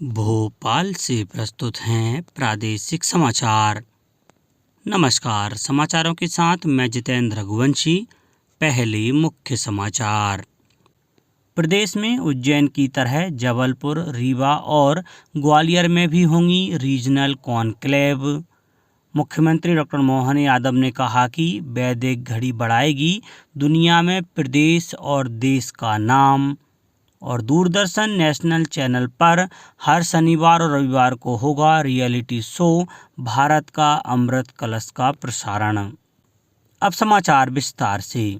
भोपाल से प्रस्तुत हैं प्रादेशिक समाचार। नमस्कार, समाचारों के साथ मैं जितेंद्र रघुवंशी। पहले मुख्य समाचार। प्रदेश में उज्जैन की तरह जबलपुर, रीवा और ग्वालियर में भी होंगी रीजनल कॉन्क्लेव। मुख्यमंत्री डॉक्टर मोहन यादव ने कहा कि वैदिक घड़ी बढ़ाएगी दुनिया में प्रदेश और देश का नाम। और दूरदर्शन नेशनल चैनल पर हर शनिवार और रविवार को होगा रियलिटी शो भारत का अमृत कलश का प्रसारण। अब समाचार विस्तार से।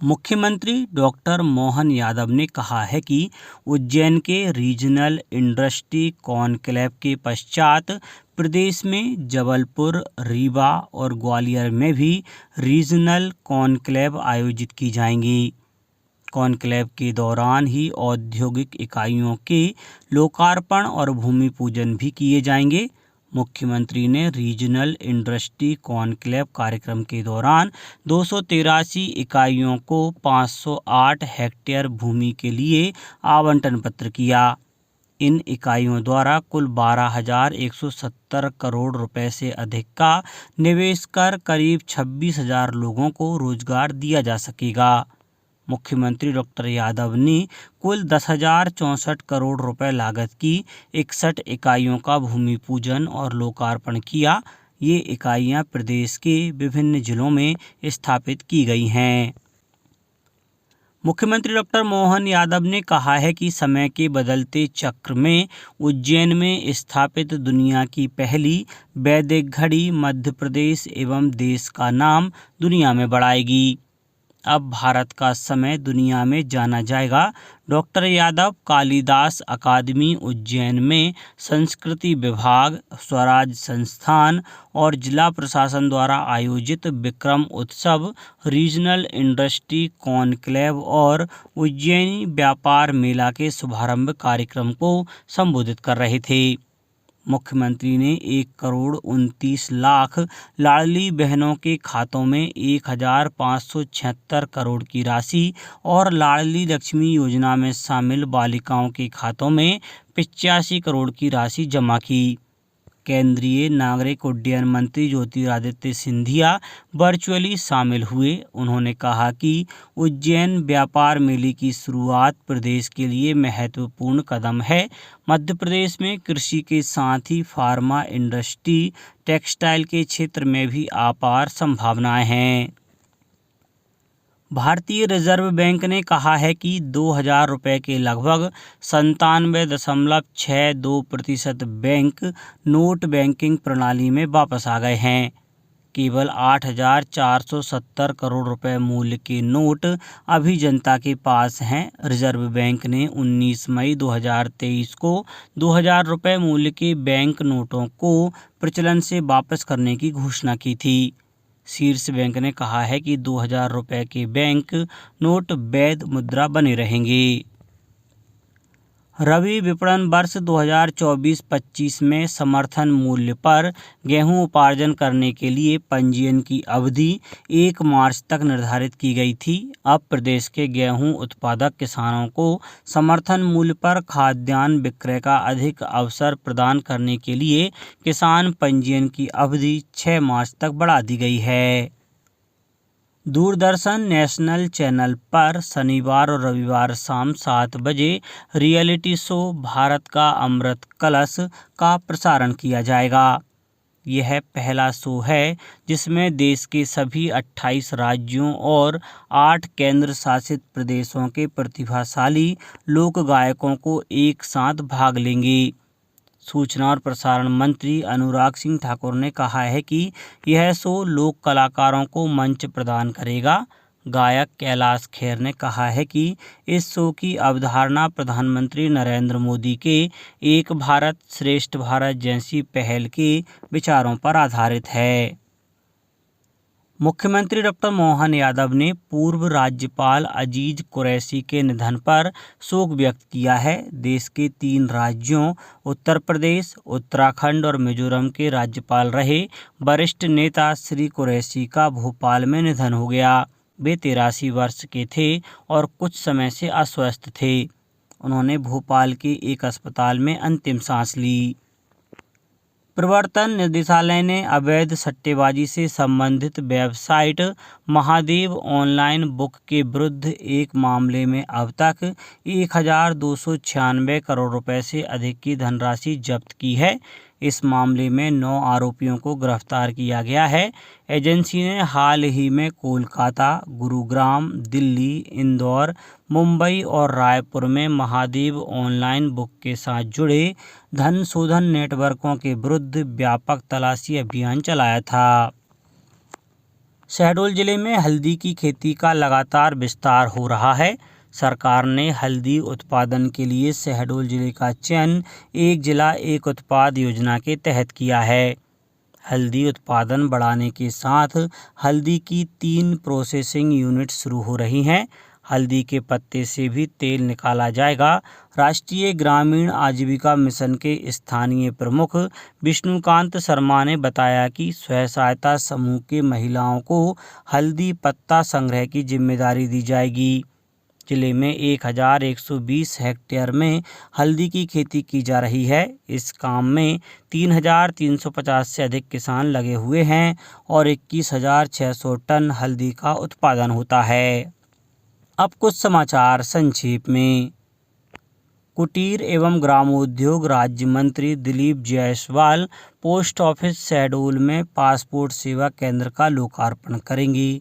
मुख्यमंत्री डॉक्टर मोहन यादव ने कहा है कि उज्जैन के रीजनल इंडस्ट्री कॉन्क्लेव के पश्चात प्रदेश में जबलपुर, रीवा और ग्वालियर में भी रीजनल कॉन्क्लेव आयोजित की जाएंगी। कॉन्क्लेव के दौरान ही औद्योगिक इकाइयों के लोकार्पण और भूमि पूजन भी किए जाएंगे। मुख्यमंत्री ने रीजनल इंडस्ट्री कॉन्क्लेव कार्यक्रम के दौरान 283 इकाइयों को 508 हेक्टेयर भूमि के लिए आवंटन पत्र किया। इन इकाइयों द्वारा कुल 12,170 करोड़ रुपए से अधिक का निवेश कर करीब 26,000 लोगों को रोजगार दिया जा सकेगा। मुख्यमंत्री डॉक्टर यादव ने कुल 10,064 करोड़ रुपए लागत की 61 इकाइयों का भूमि पूजन और लोकार्पण किया। ये इकाइयां प्रदेश के विभिन्न जिलों में स्थापित की गई हैं। मुख्यमंत्री डॉक्टर मोहन यादव ने कहा है कि समय के बदलते चक्र में उज्जैन में स्थापित दुनिया की पहली वैदिक घड़ी मध्य प्रदेश एवं देश का नाम दुनिया में बढ़ाएगी। अब भारत का समय दुनिया में जाना जाएगा। डॉक्टर यादव कालिदास अकादमी उज्जैन में संस्कृति विभाग, स्वराज संस्थान और जिला प्रशासन द्वारा आयोजित विक्रम उत्सव, रीजनल इंडस्ट्री कॉन्क्लेव और उज्जैनी व्यापार मेला के शुभारंभ कार्यक्रम को संबोधित कर रहे थे। मुख्यमंत्री ने 1,29 लाख लाडली बहनों के खातों में 1,576 करोड़ की राशि और लाडली लक्ष्मी योजना में शामिल बालिकाओं के खातों में 85 करोड़ की राशि जमा की। केंद्रीय नागरिक उड्डयन मंत्री ज्योतिरादित्य सिंधिया वर्चुअली शामिल हुए। उन्होंने कहा कि उज्जैन व्यापार मेले की शुरुआत प्रदेश के लिए महत्वपूर्ण कदम है। मध्य प्रदेश में कृषि के साथ ही फार्मा इंडस्ट्री, टेक्सटाइल के क्षेत्र में भी अपार संभावनाएं हैं। भारतीय रिजर्व बैंक ने कहा है कि 2,000 रुपये के लगभग 97.62% बैंक नोट बैंकिंग प्रणाली में वापस आ गए हैं। केवल 8,470 करोड़ रुपए मूल्य के नोट अभी जनता के पास हैं। रिजर्व बैंक ने 19 मई 2023 को 2,000 रुपये मूल्य के बैंक नोटों को प्रचलन से वापस करने की घोषणा की थी। शीर्ष बैंक ने कहा है कि 2,000 रुपये के बैंक नोट वैध मुद्रा बने रहेंगे। रबी विपणन वर्ष 2024-25 में समर्थन मूल्य पर गेहूं उपार्जन करने के लिए पंजीयन की अवधि 1 मार्च तक निर्धारित की गई थी। अब प्रदेश के गेहूं उत्पादक किसानों को समर्थन मूल्य पर खाद्यान्न विक्रय का अधिक अवसर प्रदान करने के लिए किसान पंजीयन की अवधि 6 मार्च तक बढ़ा दी गई है। दूरदर्शन नेशनल चैनल पर शनिवार और रविवार शाम 7 बजे रियलिटी शो भारत का अमृत कलश का प्रसारण किया जाएगा। यह पहला शो है जिसमें देश के सभी 28 राज्यों और 8 केंद्र शासित प्रदेशों के प्रतिभाशाली लोक गायकों को एक साथ भाग लेंगे। सूचना और प्रसारण मंत्री अनुराग सिंह ठाकुर ने कहा है कि यह शो लोक कलाकारों को मंच प्रदान करेगा। गायक कैलाश खेर ने कहा है कि इस शो की अवधारणा प्रधानमंत्री नरेंद्र मोदी के एक भारत श्रेष्ठ भारत जैसी पहल के विचारों पर आधारित है। मुख्यमंत्री डॉक्टर मोहन यादव ने पूर्व राज्यपाल अजीज कुरैशी के निधन पर शोक व्यक्त किया है। देश के 3 राज्यों उत्तर प्रदेश, उत्तराखंड और मिजोरम के राज्यपाल रहे वरिष्ठ नेता श्री कुरैशी का भोपाल में निधन हो गया। वे 83 वर्ष के थे और कुछ समय से अस्वस्थ थे। उन्होंने भोपाल के एक अस्पताल में अंतिम सांस ली। प्रवर्तन निदेशालय ने अवैध सट्टेबाजी से संबंधित वेबसाइट महादेव ऑनलाइन बुक के विरुद्ध एक मामले में अब तक 1,296 करोड़ रुपए से अधिक की धनराशि जब्त की है। इस मामले में 9 आरोपियों को गिरफ्तार किया गया है। एजेंसी ने हाल ही में कोलकाता, गुरुग्राम, दिल्ली, इंदौर, मुंबई और रायपुर में महादेव ऑनलाइन बुक के साथ जुड़े धन शोधन नेटवर्कों के विरुद्ध व्यापक तलाशी अभियान चलाया था। शहडोल जिले में हल्दी की खेती का लगातार विस्तार हो रहा है। सरकार ने हल्दी उत्पादन के लिए शहडोल जिले का चयन एक जिला एक उत्पाद योजना के तहत किया है। हल्दी उत्पादन बढ़ाने के साथ हल्दी की 3 प्रोसेसिंग यूनिट शुरू हो रही हैं। हल्दी के पत्ते से भी तेल निकाला जाएगा। राष्ट्रीय ग्रामीण आजीविका मिशन के स्थानीय प्रमुख विष्णुकांत शर्मा ने बताया कि स्वयं सहायता समूह के महिलाओं को हल्दी पत्ता संग्रह की जिम्मेदारी दी जाएगी। जिले में 1,120 हेक्टेयर में हल्दी की खेती की जा रही है। इस काम में 3,350 से अधिक किसान लगे हुए हैं और 21,600 टन हल्दी का उत्पादन होता है। अब कुछ समाचार संक्षेप में। कुटीर एवं ग्रामोद्योग राज्य मंत्री दिलीप जायसवाल पोस्ट ऑफिस शहडोल में पासपोर्ट सेवा केंद्र का लोकार्पण करेंगे।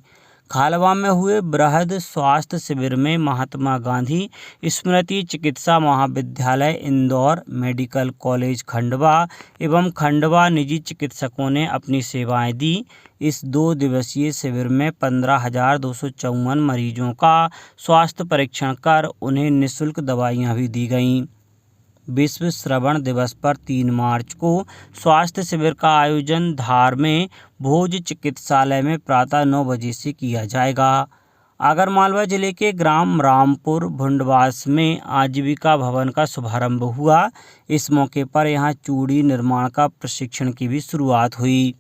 खालवा में हुए बृहद स्वास्थ्य शिविर में महात्मा गांधी स्मृति चिकित्सा महाविद्यालय इंदौर, मेडिकल कॉलेज खंडवा एवं खंडवा निजी चिकित्सकों ने अपनी सेवाएं दी। इस 2 दिवसीय शिविर में 15,254 मरीजों का स्वास्थ्य परीक्षण कर उन्हें निःशुल्क दवाइयां भी दी गईं। विश्व श्रवण दिवस पर 3 मार्च को स्वास्थ्य शिविर का आयोजन धार में भोज चिकित्सालय में प्रातः 9 बजे से किया जाएगा। आगरमालवा जिले के ग्राम रामपुर भुंडवास में आजीविका भवन का शुभारंभ हुआ। इस मौके पर यहां चूड़ी निर्माण का प्रशिक्षण की भी शुरुआत हुई।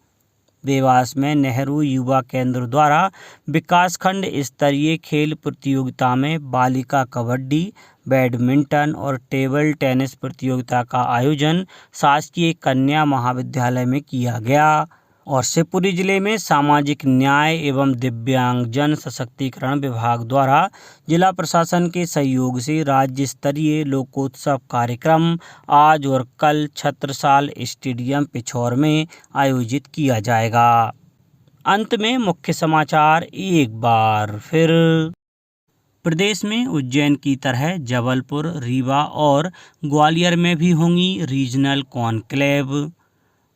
देवास में नेहरू युवा केंद्र द्वारा विकासखंड स्तरीय खेल प्रतियोगिता में बालिका कबड्डी, बैडमिंटन और टेबल टेनिस प्रतियोगिता का आयोजन शासकीय कन्या महाविद्यालय में किया गया। और शिवपुरी जिले में सामाजिक न्याय एवं दिव्यांगजन सशक्तिकरण विभाग द्वारा जिला प्रशासन के सहयोग से राज्य स्तरीय लोकोत्सव कार्यक्रम आज और कल छत्रसाल स्टेडियम पिछौर में आयोजित किया जाएगा। अंत में मुख्य समाचार एक बार फिर। प्रदेश में उज्जैन की तरह जबलपुर, रीवा और ग्वालियर में भी होंगी रीजनल कॉन्क्लेव।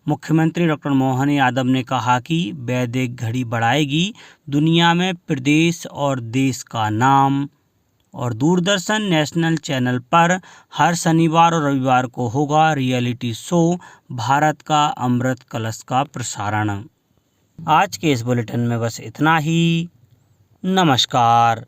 मुख्यमंत्री डॉक्टर मोहन यादव ने कहा कि वैदिक घड़ी बढ़ाएगी दुनिया में प्रदेश और देश का नाम। और दूरदर्शन नेशनल चैनल पर हर शनिवार और रविवार को होगा रियलिटी शो भारत का अमृत कलश का प्रसारण। आज के इस बुलेटिन में बस इतना ही। नमस्कार।